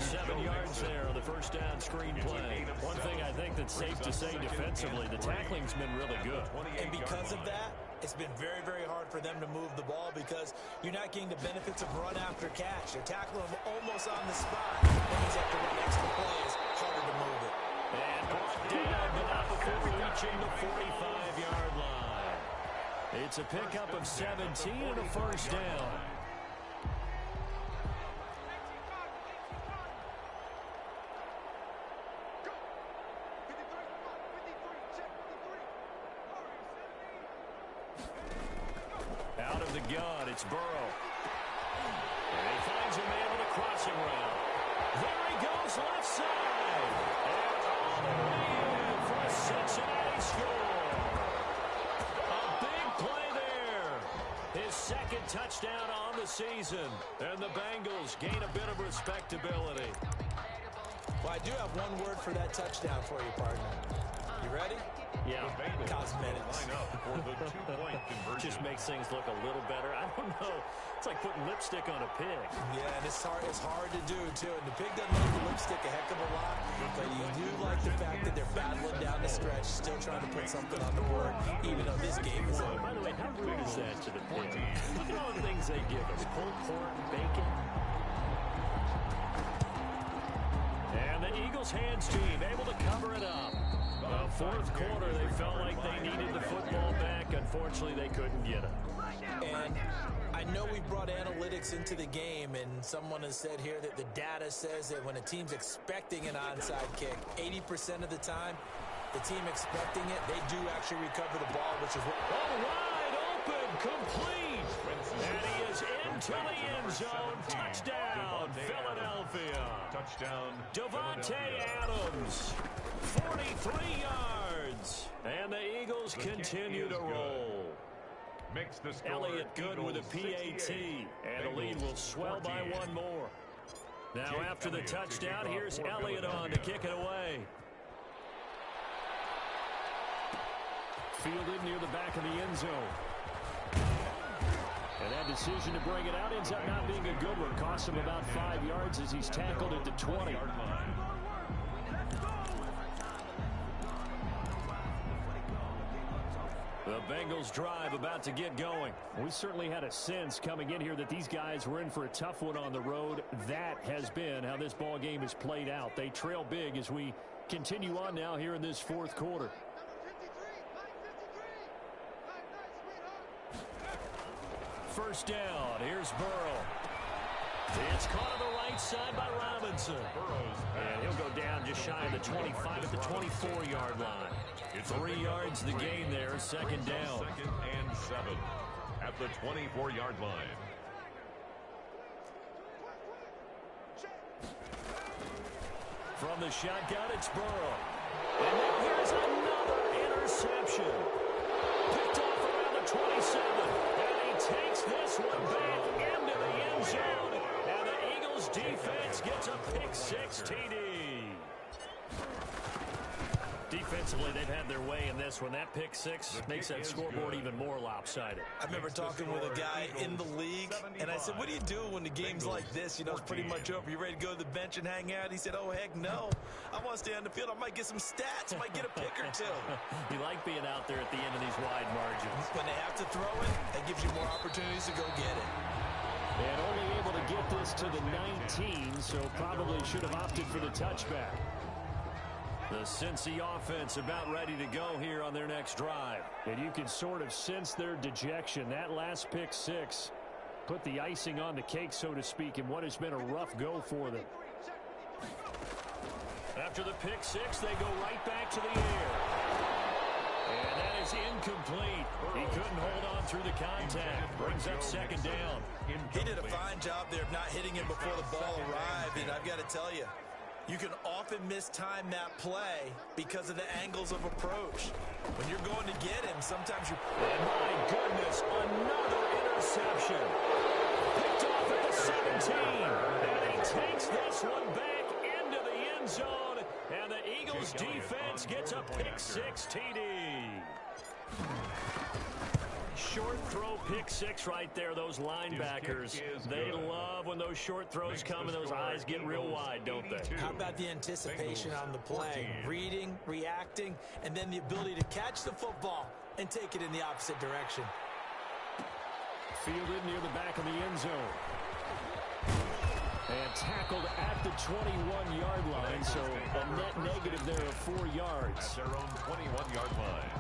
7 yards there on the first down screen play. One thing I think that's safe to say defensively, the tackling's been really good.
And because of that, it's been very, very hard for them to move the ball because you're not getting the benefits of run after catch. They're tackling them almost on the spot. That means they have to run extra plays, harder to move it.
And brought down, but not before reaching the 45-yard line. It's a pickup of 17 and a first down. Out of the gun, it's Burrow. And he finds a man with a crossing route. There he goes, left side. And all the way in for a Cincinnati score. A big play there. His 2nd touchdown on the season. And the Bengals gain a bit of respectability.
Well, I do have one word for that touchdown for you, partner. You ready?
Yeah.
Cosmetics.
For the 2-point conversion.
Just makes things look a little better. I don't know. It's like putting lipstick on a pig.
Yeah, and it's hard to do, too. And the pig doesn't like the lipstick a heck of a lot, but you do like the fact that they're battling down the stretch, still trying to put something on the board, even though this game is over.
By the way, how rude is that to the pig? Throwing things things they give us. Pulled pork, bacon. And the Eagles hands team able to cover it up. Fourth quarter, they felt like they needed the football back. Unfortunately, they couldn't get it.
And I know we brought analytics into the game, and someone has said here that the data says that when a team's expecting an onside kick, 80% of the time, the team expecting it, they do actually recover the ball, which is what...
Oh, wide open, complete. And he is into the end zone. Touchdown, Philadelphia.
Touchdown,
Devontae Adams, 43 yards. And the Eagles continue to roll.
Makes the score
Elliott good with a PAT. And the lead will swell by one more. Now after the touchdown, here's Elliott on to kick it away. Fielded near the back of the end zone. And that decision to bring it out ends up not being a good one. Costs him about 5 yards as he's tackled at the 20. The Bengals drive about to get going. We certainly had a sense coming in here that these guys were in for a tough one on the road. That has been how this ball game has played out. They trail big as we continue on now here in this fourth quarter. First down. Here's Burrow. It's caught on the right side by Robinson. And he'll go down just shy of the 25 at the 24-yard line. 3 yards the gain there, second down.
2nd and 7 at the 24-yard line.
From the shotgun, it's Burrow. And now here's another interception. Picked off around the 27. And he takes this one back into the end zone. And the Eagles defense gets a pick-6 TD. Defensively, they've had their way in this one. That pick-6 makes that scoreboard even more lopsided.
I remember talking with a guy in the league, and I said, what do you do when the game's like this? You know, it's pretty much over. You ready to go to the bench and hang out? He said, oh, heck no. I want to stay on the field. I might get some stats. I might get a pick or two.
You like being out there at the end of these wide margins.
When they have to throw it, that gives you more opportunities to go get it.
And only able to get this to the 19, so probably should have opted for the touchback. The Cincy offense about ready to go here on their next drive. And you can sort of sense their dejection. That last pick-6 put the icing on the cake, so to speak, in what has been a rough go for them. After the pick-6, they go right back to the air. And that is incomplete. He couldn't hold on through the contact. Brings up second down.
He did a fine job there of not hitting him before the ball arrived, and I've got to tell you, you can often mistime that play because of the angles of approach. When you're going to get him, sometimes you...
And my goodness, another interception. Picked off at the 17. And he takes this one back into the end zone. And the Eagles defense gets a pick-6 TD. Short throw pick-6 right there. Those linebackers, they love when those short throws come and those eyes get real wide, don't they?
How about the anticipation on the play? Reading, reacting, and then the ability to catch the football and take it in the opposite direction.
Fielded near the back of the end zone. And tackled at the 21-yard line, so a net negative there of 4 yards.
At their own 21-yard line.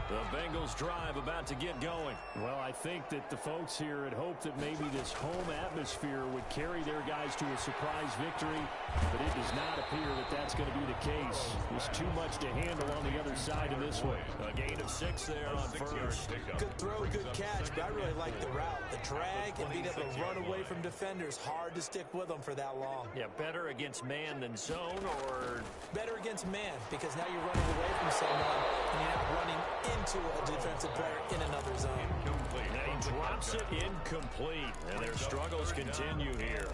The Bengals drive about to get going. Well, I think that the folks here had hoped that maybe this home atmosphere would carry their guys to a surprise victory, but it does not appear that that's going to be the case. There's too much to handle on the other side of this one. A gain of 6 there on first.
Good throw, good catch, but I really like the route. The drag and being able to run away from defenders, hard to stick with them for that long.
Yeah, better against man than zone, or...
Better against man, because now you're running away from someone and you're not running into a defensive player in another zone.
Incomplete.
Now he drops it incomplete, and their struggles continue here.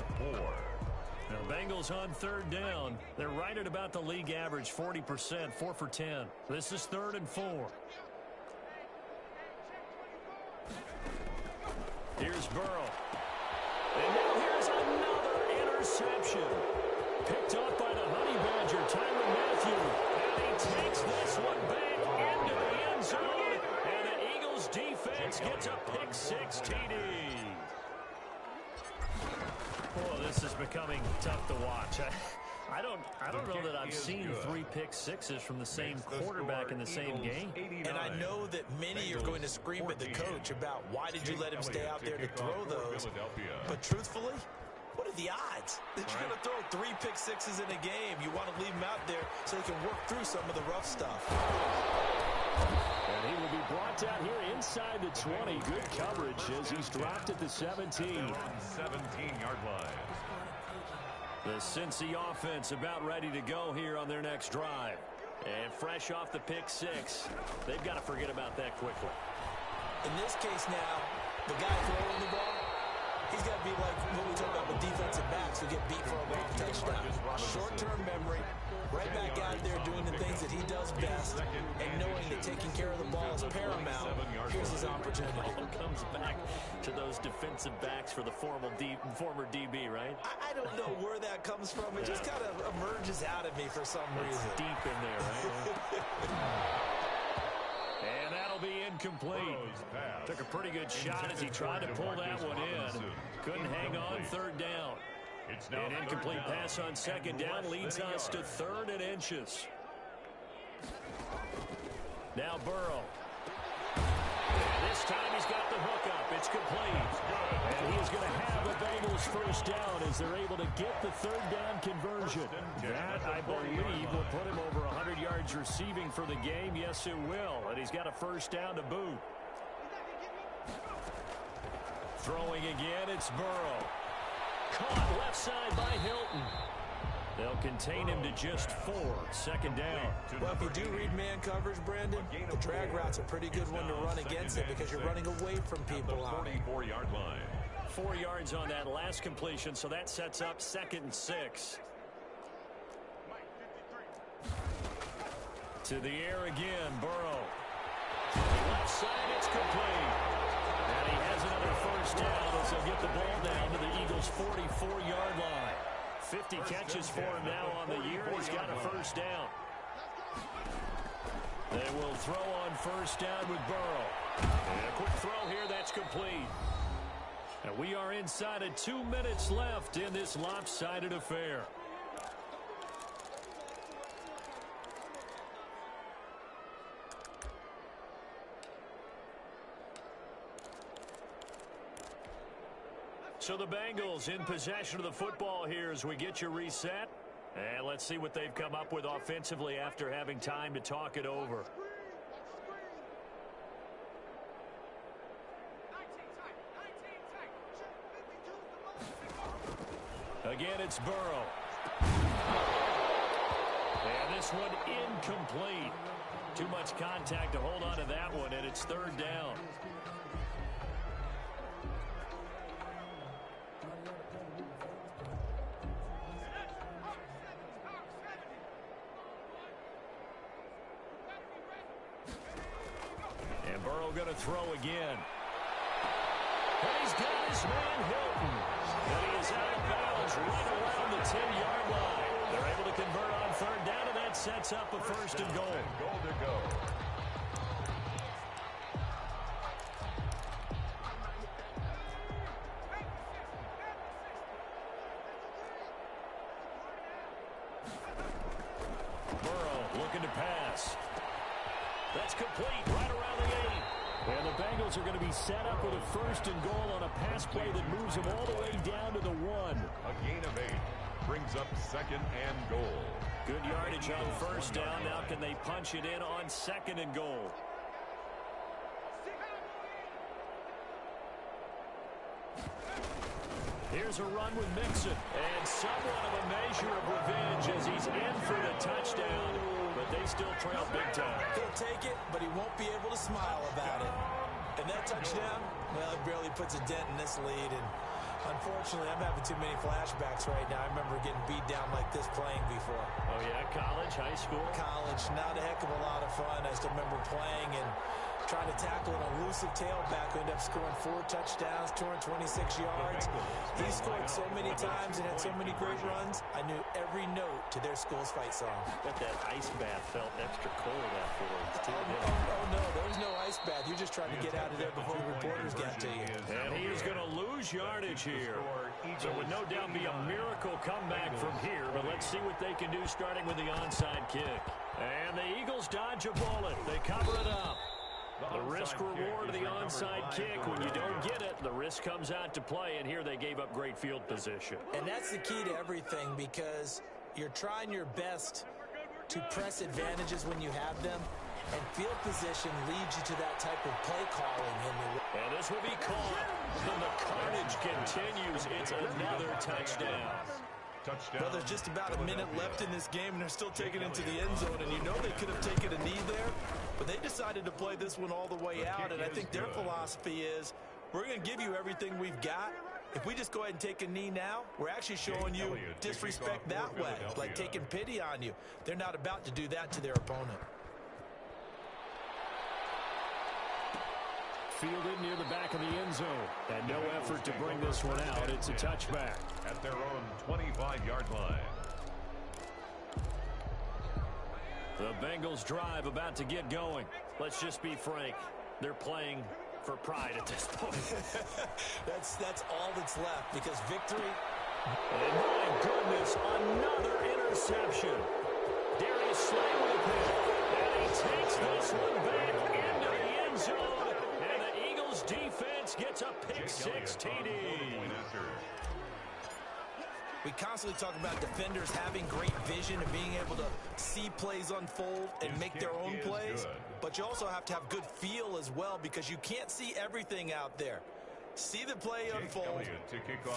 Now, Bengals on third down. They're right at about the league average, 40%, 4 for 10. This is 3rd and 4. Here's Burrow. And now here's another interception. Picked up by the Honey Badger, Tyrann Mathieu. And he takes this one back into the end zone. And the Eagles defense gets a pick-6 TD. This is becoming tough to watch. I don't know that I've seen 3 pick sixes from the same quarterback in the same game.
And I know that many are going to scream at the coach about why did you let him stay out there to throw those. But truthfully, what are the odds that you're going to throw 3 pick sixes in a game? You want to leave him out there so he can work through some of the rough stuff.
And he will be brought down here inside the 20. Good coverage as he's dropped at the 17.
17-yard line.
The Cincy offense about ready to go here on their next drive. And fresh off the pick 6, they've got to forget about that quickly.
In this case now, the guy throwing the ball, he's got to be like what we talk about with defensive backs who get beat for a long touchdown. Short-term memory, right back out there doing the things that he does best, and knowing that taking care of the ball is paramount. Here's his opportunity.
Ball comes back to those defensive backs for the former DB, right?
I don't know where that comes from. It just kind of emerges out of me for some reason.
It's deep in there, right? And that'll be incomplete. Took a pretty good shot as he tried to pull that one in. Couldn't hang on, third down. An incomplete pass on second down leads us to 3rd and inches. Now Burrow. And this time he's got the hook up. It's complete. And he is going to have the Bengals first down as they're able to get the 3rd down conversion. That, I believe, will put him over 100 yards receiving for the game. Yes, it will. And he's got a first down to boot. Throwing again, it's Burrow. Caught left side by Hilton. They'll contain him to just 4. Second down.
Well, if you do read man coverage, Brandon, the drag route's a pretty good one to run against it because you're running away from people on it.
44-yard line.
4 yards on that last completion, so that sets up 2nd and 6. To the air again, Burrow. Left side, it's complete. And he has another first down as they'll get the ball down to the Eagles' 44-yard line. 50 catches for him now on the year. He's got a first down. They will throw on first down with Burrow. And a quick throw here, that's complete. And we are inside of 2 minutes left in this lopsided affair. So the Bengals in possession of the football here as we get you reset. And let's see what they've come up with offensively after having time to talk it over. Again, it's Burrow. And this one incomplete. Too much contact to hold on to that one, and it's 3rd down. And Burrow going to throw again. And he's got his man Hilton. And he is out of bounds right around the 10-yard line. They're able to convert on 3rd down, and that sets up a 1st and goal.
Goal to go.
Burrow looking to pass. That's complete right around the 8. And the Bengals are going to be set up with a 1st and goal on a pass play that moves them all the way down to the 1.
A gain of 8 brings up 2nd and goal.
Good yardage on 1st down. Now can they punch it in on 2nd and goal? Here's a run with Mixon. And somewhat of a measure of revenge as he's in for the touchdown. But they still trail big time.
He'll take it, but he won't be able to smile about it. And that touchdown, well, it barely puts a dent in this lead. And unfortunately, I'm having too many flashbacks right now. I remember getting beat down like this playing before.
Oh, yeah? College, high school?
College. Not a heck of a lot of fun. I still remember playing and trying to tackle an elusive tailback who ended up scoring 4 touchdowns, 226 yards. He scored so many times and had so many great runs, I knew every note to their school's fight song.
Bet that ice bath felt extra cold afterwards, too.
Oh, no, there was no ice bath. You're just trying to get out of there before the reporters got to you.
And he is going to lose lose yardage here. So it would no doubt be a miracle comeback from here, but let's see what they can do starting with the onside kick. And the Eagles dodge a bullet. They cover it up. The risk-reward of the onside kick, when you don't get it, the risk comes out to play, and here they gave up great field position.
And that's the key to everything, because you're trying your best to press advantages when you have them, and field position leads you to that type of play calling.
And this will be caught, and the carnage continues. It's another touchdown.
Well, there's just about a minute left in this game, and they're still taking it to the end zone, and you know they could have taken a knee there, but they decided to play this one all the way out, and I think their philosophy is, we're going to give you everything we've got. If we just go ahead and take a knee now, we're actually showing you disrespect that way, like taking pity on you. They're not about to do that to their opponent.
Fielded near the back of the end zone. And no effort to bring this one out. It's a touchback.
At their own 25-yard line.
The Bengals drive about to get going. Let's just be frank. They're playing for pride at this point.
that's all that's left, because victory.
And my goodness, another interception. Darius Slay with a pick. And he takes this one back into the end zone. And the Eagles defense gets a pick-six TD.
We constantly talk about defenders having great vision and being able to see plays unfold and make their own plays. But you also have to have good feel as well, because you can't see everything out there. See the play unfold,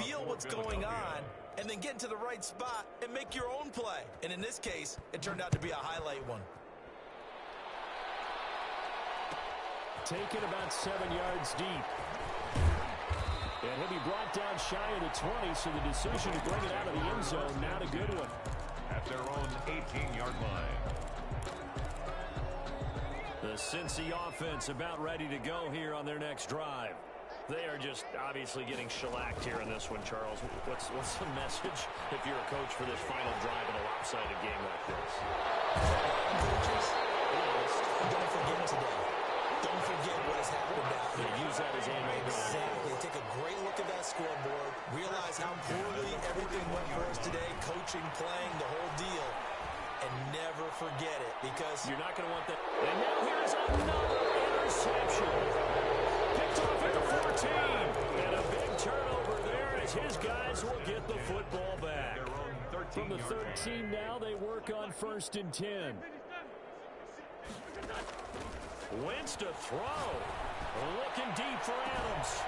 feel what's going on, and then get into the right spot and make your own play. And in this case, it turned out to be a highlight one.
Taken about 7 yards deep. And he'll be brought down shy of the 20, so the decision to bring it out of the end zone, not a good one.
At their own 18-yard line.
The Cincy offense about ready to go here on their next drive. They are just obviously getting shellacked here in this one, Charles. What's the message if you're a coach for this final drive in a lopsided game like this?
Coaches, don't forget today. Don't forget what has happened out here.
Use that as ammo.
Exactly. Take a great look at that scoreboard. Realize how poorly everything went for us today. Coaching, playing, the whole deal. And never forget it, because
you're not going to want that. And now here's another interception. Picked off at the 14. And a big turnover there as his guys will get the football back. From the 13 now, they work on 1st and 10. Wentz to throw. Looking deep for Adams.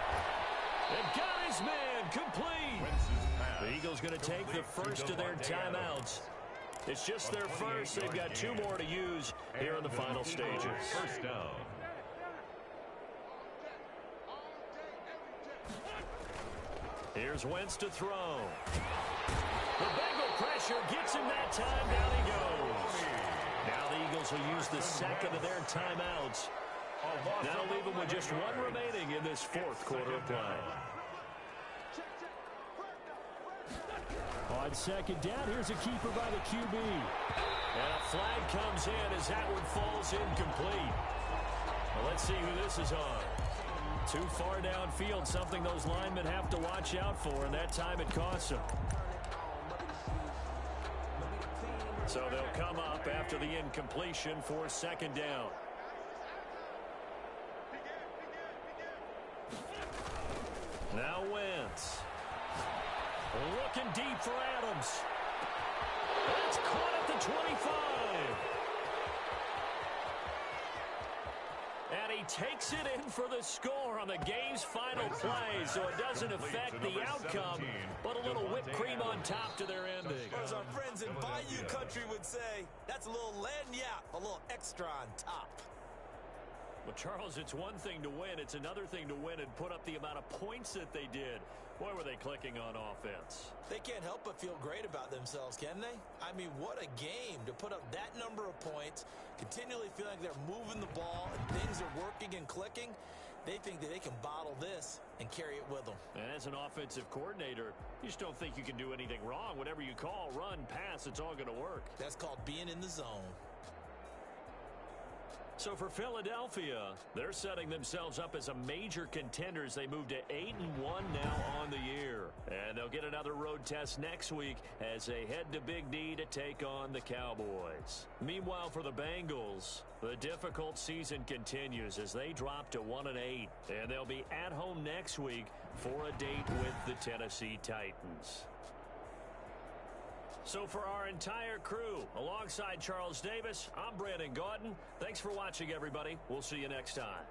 And got his man complete. The Eagles going to take the first of their timeouts. It's just their first. They've got 2 more to use here in the final stages.
First down.
Here's Wentz to throw. The Bengal pressure gets him that time. Down he goes. Now the Eagles will use the second of their timeouts. That'll leave them with just 1 remaining in this 4th quarter of play. On 2nd down, here's a keeper by the QB. And a flag comes in as that one falls incomplete. Well, let's see who this is on. Too far downfield, something those linemen have to watch out for, and that time it costs them. So they'll come up after the incompletion for 2nd down. Now Wentz. Looking deep for Adams. That's caught at the 25. And he takes it in for the score on the game's final play, so it doesn't affect the outcome, but a little whipped cream on top to their ending.
As our friends in Bayou Country would say, that's a little lagniappe, a little extra on top.
Well, Charles, it's one thing to win. It's another thing to win and put up the amount of points that they did. Boy, were they clicking on offense.
They can't help but feel great about themselves, can they? I mean, what a game to put up that number of points, continually feeling like they're moving the ball and things are working and clicking. They think that they can bottle this and carry it with them.
And as an offensive coordinator, you just don't think you can do anything wrong. Whatever you call, run, pass, it's all going to work.
That's called being in the zone.
So for Philadelphia, they're setting themselves up as a major contender as they move to 8-1 now on the year. And they'll get another road test next week as they head to Big D to take on the Cowboys. Meanwhile, for the Bengals, the difficult season continues as they drop to 1-8. And they'll be at home next week for a date with the Tennessee Titans. So for our entire crew, alongside Charles Davis, I'm Brandon Gaudin. Thanks for watching, everybody. We'll see you next time.